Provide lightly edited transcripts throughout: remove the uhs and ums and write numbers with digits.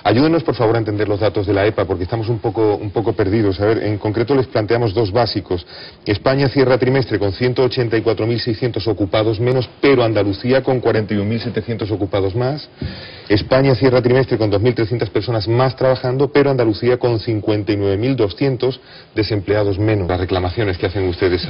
Ayúdenos, por favor, a entender los datos de la EPA, porque estamos un poco perdidos. A ver, en concreto les planteamos dos básicos. España cierra trimestre con 184.600 ocupados menos, pero Andalucía con 41.700 ocupados más. España cierra trimestre con 2.300 personas más trabajando, pero Andalucía con 59.200 desempleados menos. Las reclamaciones que hacen ustedes,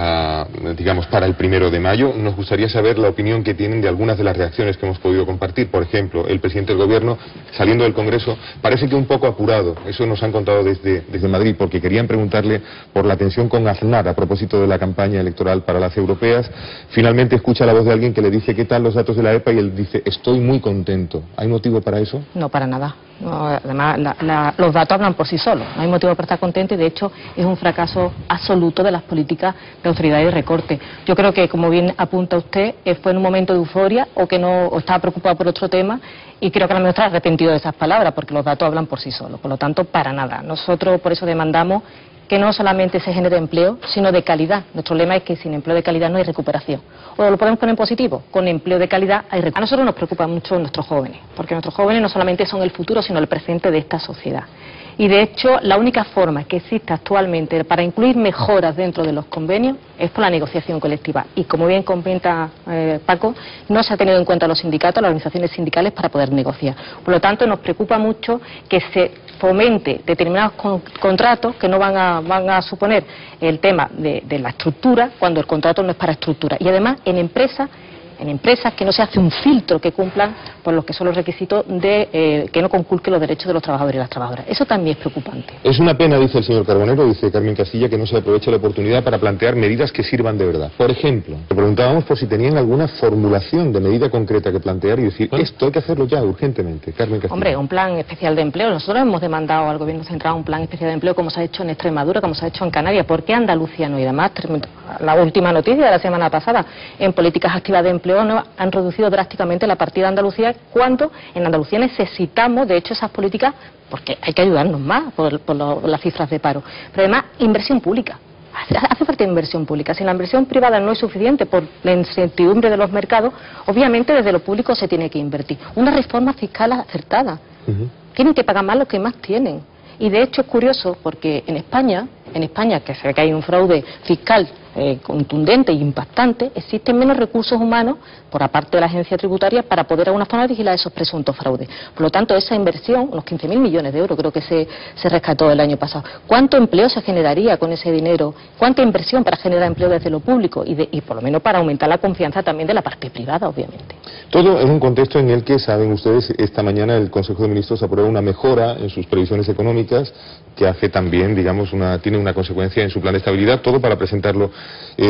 digamos, para el 1 de mayo, nos gustaría saber la opinión que tienen de algunas de las reacciones que hemos podido compartir. Por ejemplo, el presidente del Gobierno, saliendo del Congreso, parece que un poco apurado. Eso nos han contado desde Madrid, porque querían preguntarle por la tensión con Aznar a propósito de la campaña electoral para las europeas. Finalmente escucha la voz de alguien que le dice qué tal los datos de la EPA y él dice estoy muy contento. ¿Hay motivo para eso? No, para nada. No, además, los datos hablan por sí solos. No hay motivo para estar contento y, de hecho, es un fracaso absoluto de las políticas de austeridad y recorte. Yo creo que, como bien apunta usted, fue en un momento de euforia o estaba preocupado por otro tema, y creo que a lo mejor está arrepentido de esas palabras, porque los datos hablan por sí solos. Por lo tanto, para nada. Nosotros por eso demandamos que no solamente se genere empleo, sino de calidad. Nuestro lema es que sin empleo de calidad no hay recuperación. O lo podemos poner en positivo, con empleo de calidad hay recuperación. A nosotros nos preocupa mucho nuestros jóvenes, porque nuestros jóvenes no solamente son el futuro, sino el presente de esta sociedad. Y de hecho, la única forma que existe actualmente para incluir mejoras dentro de los convenios es por la negociación colectiva. Y como bien comenta Paco, no se ha tenido en cuenta los sindicatos, las organizaciones sindicales, para poder negociar. Por lo tanto, nos preocupa mucho que se fomente determinados contratos que no van a suponer el tema de la estructura, cuando el contrato no es para estructura. Y además, en empresas que no se hace un filtro que cumplan por los que son los requisitos de que no conculque los derechos de los trabajadores y las trabajadoras. Eso también es preocupante. Es una pena, dice el señor Carbonero, dice Carmen Castilla, que no se aproveche la oportunidad para plantear medidas que sirvan de verdad. Por ejemplo, le preguntábamos por si tenían alguna formulación de medida concreta que plantear y decir, esto hay que hacerlo ya urgentemente. Carmen Castilla. Hombre, un plan especial de empleo. Nosotros hemos demandado al Gobierno central un plan especial de empleo, como se ha hecho en Extremadura, como se ha hecho en Canarias. ¿Por qué Andalucía no? Y además, la última noticia de la semana pasada, en políticas activas de empleo no han reducido drásticamente la partida de Andalucía, cuando en Andalucía necesitamos, de hecho, esas políticas, porque hay que ayudarnos más por las cifras de paro. Pero además, inversión pública. Hace falta inversión pública. Si la inversión privada no es suficiente por la incertidumbre de los mercados, obviamente desde lo público se tiene que invertir. Una reforma fiscal acertada. Tienen que pagar más los que más tienen. Y de hecho es curioso porque en España, que se ve que hay un fraude fiscal contundente e impactante, existen menos recursos humanos por aparte de la agencia tributaria para poder de alguna forma vigilar esos presuntos fraudes. Por lo tanto, esa inversión, los 15.000 millones de euros creo que se rescató el año pasado. ¿Cuánto empleo se generaría con ese dinero? ¿Cuánta inversión para generar empleo desde lo público? Y por lo menos para aumentar la confianza también de la parte privada, obviamente. Todo en un contexto en el que, saben ustedes, esta mañana el Consejo de Ministros aprueba una mejora en sus previsiones económicas que hace también, digamos, tiene una consecuencia en su plan de estabilidad, todo para presentarlo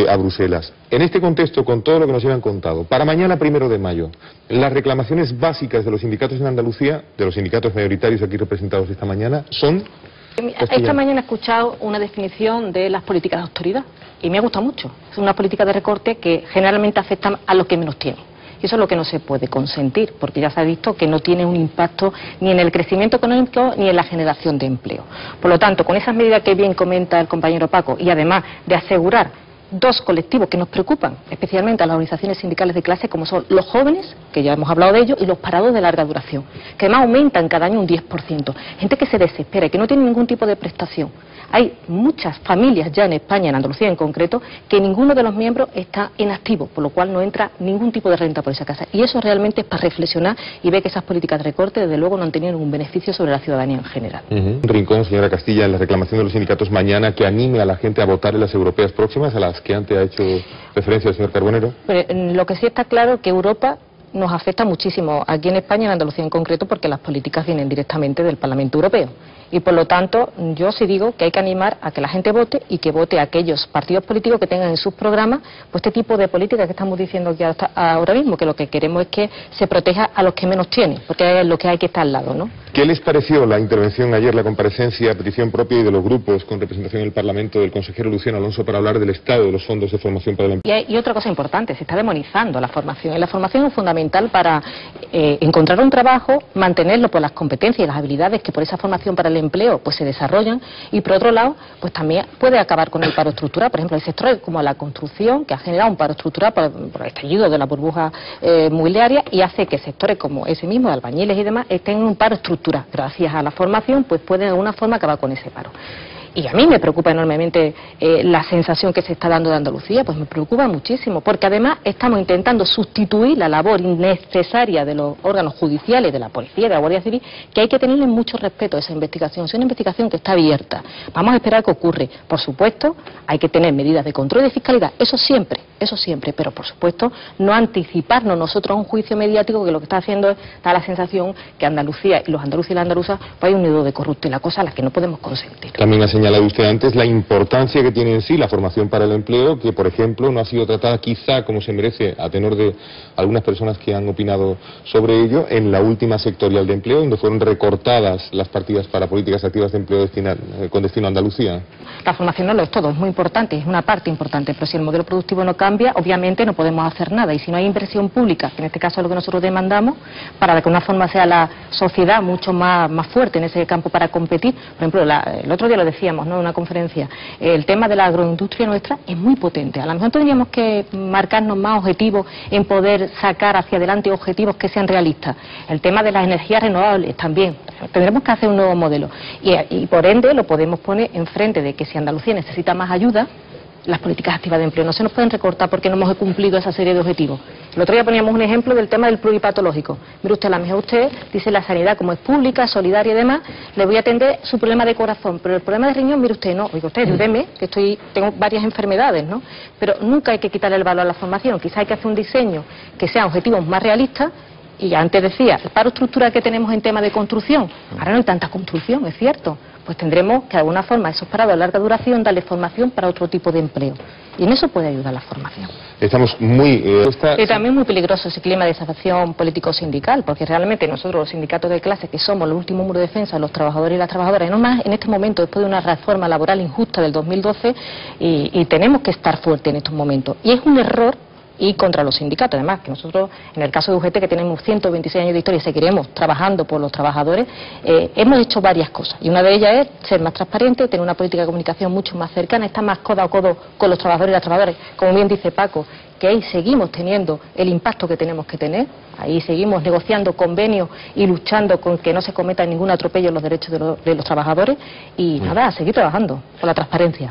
a Bruselas. En este contexto, con todo lo que nos llevan contado, para mañana 1 de mayo, las reclamaciones básicas de los sindicatos en Andalucía, de los sindicatos mayoritarios aquí representados esta mañana, son... Esta mañana he escuchado una definición de las políticas de austeridad y me ha gustado mucho. Es una política de recorte que generalmente afecta a los que menos tienen. Y eso es lo que no se puede consentir, porque ya se ha visto que no tiene un impacto ni en el crecimiento económico ni en la generación de empleo. Por lo tanto, con esas medidas que bien comenta el compañero Paco, y además de asegurar dos colectivos que nos preocupan, especialmente a las organizaciones sindicales de clase, como son los jóvenes, que ya hemos hablado de ellos, y los parados de larga duración, que además aumentan cada año un 10%. Gente que se desespera y que no tiene ningún tipo de prestación. Hay muchas familias ya en España, en Andalucía en concreto, que ninguno de los miembros está en activo, por lo cual no entra ningún tipo de renta por esa casa. Y eso realmente es para reflexionar y ver que esas políticas de recorte, desde luego, no han tenido ningún beneficio sobre la ciudadanía en general. Un rincón, señora Castilla, en la reclamación de los sindicatos mañana que anime a la gente a votar en las europeas próximas, a las que antes ha hecho referencia el señor Carbonero. Pero lo que sí está claro es que Europa nos afecta muchísimo, aquí en España y en Andalucía en concreto, porque las políticas vienen directamente del Parlamento Europeo. Y por lo tanto, yo sí digo que hay que animar a que la gente vote y que vote a aquellos partidos políticos que tengan en sus programas pues este tipo de políticas que estamos diciendo aquí ahora mismo, que lo que queremos es que se proteja a los que menos tienen, porque es lo que hay que estar al lado, ¿no? ¿Qué les pareció la intervención ayer, la comparecencia a petición propia y de los grupos con representación en el Parlamento del consejero Luciano Alonso para hablar del estado de los fondos de formación para el empleo? Y otra cosa importante, se está demonizando la formación. Y la formación es fundamental para encontrar un trabajo, mantenerlo por las competencias y las habilidades que por esa formación para el empleo pues se desarrollan, y por otro lado pues también puede acabar con el paro estructural. Por ejemplo, hay sectores como la construcción, que ha generado un paro estructural por el estallido de la burbuja inmobiliaria, y hace que sectores como ese mismo, de albañiles y demás, estén en un paro estructural estructuras. Gracias a la formación, pues pueden de alguna forma acabar con ese paro. Y a mí me preocupa enormemente la sensación que se está dando de Andalucía, pues me preocupa muchísimo, porque además estamos intentando sustituir la labor innecesaria de los órganos judiciales, de la policía, de la Guardia Civil, que hay que tenerle mucho respeto a esa investigación. Es una investigación que está abierta. Vamos a esperar qué ocurre. Por supuesto, hay que tener medidas de control y de fiscalidad, eso siempre, pero por supuesto, no anticiparnos nosotros a un juicio mediático que lo que está haciendo es dar la sensación que Andalucía y los andaluces y las andaluzas pues hay un nido de corrupto y la cosa a la que no podemos consentir. También ha señalado usted antes la importancia que tiene en sí la formación para el empleo, que por ejemplo no ha sido tratada quizá como se merece a tenor de algunas personas que han opinado sobre ello en la última sectorial de empleo, donde fueron recortadas las partidas para políticas activas de empleo con destino a Andalucía. La formación no lo es todo, es muy importante, es una parte importante, pero si el modelo productivo no cambia, obviamente no podemos hacer nada, y si no hay inversión pública, que en este caso es lo que nosotros demandamos, para que de una forma sea la sociedad mucho más fuerte en ese campo para competir. Por ejemplo, el otro día lo decíamos, ¿no?, en una conferencia, el tema de la agroindustria nuestra es muy potente. A lo mejor tendríamos que marcarnos más objetivos en poder sacar hacia adelante objetivos que sean realistas. El tema de las energías renovables también, tendremos que hacer un nuevo modelo, y por ende lo podemos poner enfrente de que si Andalucía necesita más ayuda, las políticas activas de empleo no se nos pueden recortar porque no hemos cumplido esa serie de objetivos. El otro día poníamos un ejemplo del tema del pluripatológico. Mire usted, a lo mejor usted dice la sanidad como es pública, solidaria y demás, le voy a atender su problema de corazón, pero el problema de riñón, mire usted, no, oiga usted, ayúdeme, que tengo varias enfermedades, ¿no? Pero nunca hay que quitarle el valor a la formación, quizá hay que hacer un diseño que sean objetivos más realistas. Y antes decía, el paro estructural que tenemos en tema de construcción, ahora no hay tanta construcción, es cierto, pues tendremos que de alguna forma a esos parados de larga duración darle formación para otro tipo de empleo. Y en eso puede ayudar la formación. Estamos muy... Y también muy peligroso ese clima de desafección político-sindical, porque realmente nosotros los sindicatos de clase, que somos el último muro de defensa de los trabajadores y las trabajadoras, y no más en este momento, después de una reforma laboral injusta del 2012, y tenemos que estar fuertes en estos momentos. Y es un error y contra los sindicatos, además, que nosotros, en el caso de UGT, que tenemos 126 años de historia y seguiremos trabajando por los trabajadores, hemos hecho varias cosas, y una de ellas es ser más transparente, tener una política de comunicación mucho más cercana, estar más codo a codo con los trabajadores y las trabajadoras, como bien dice Paco, que ahí seguimos teniendo el impacto que tenemos que tener, ahí seguimos negociando convenios y luchando con que no se cometa ningún atropello en los derechos de los trabajadores, y nada, a seguir trabajando por la transparencia.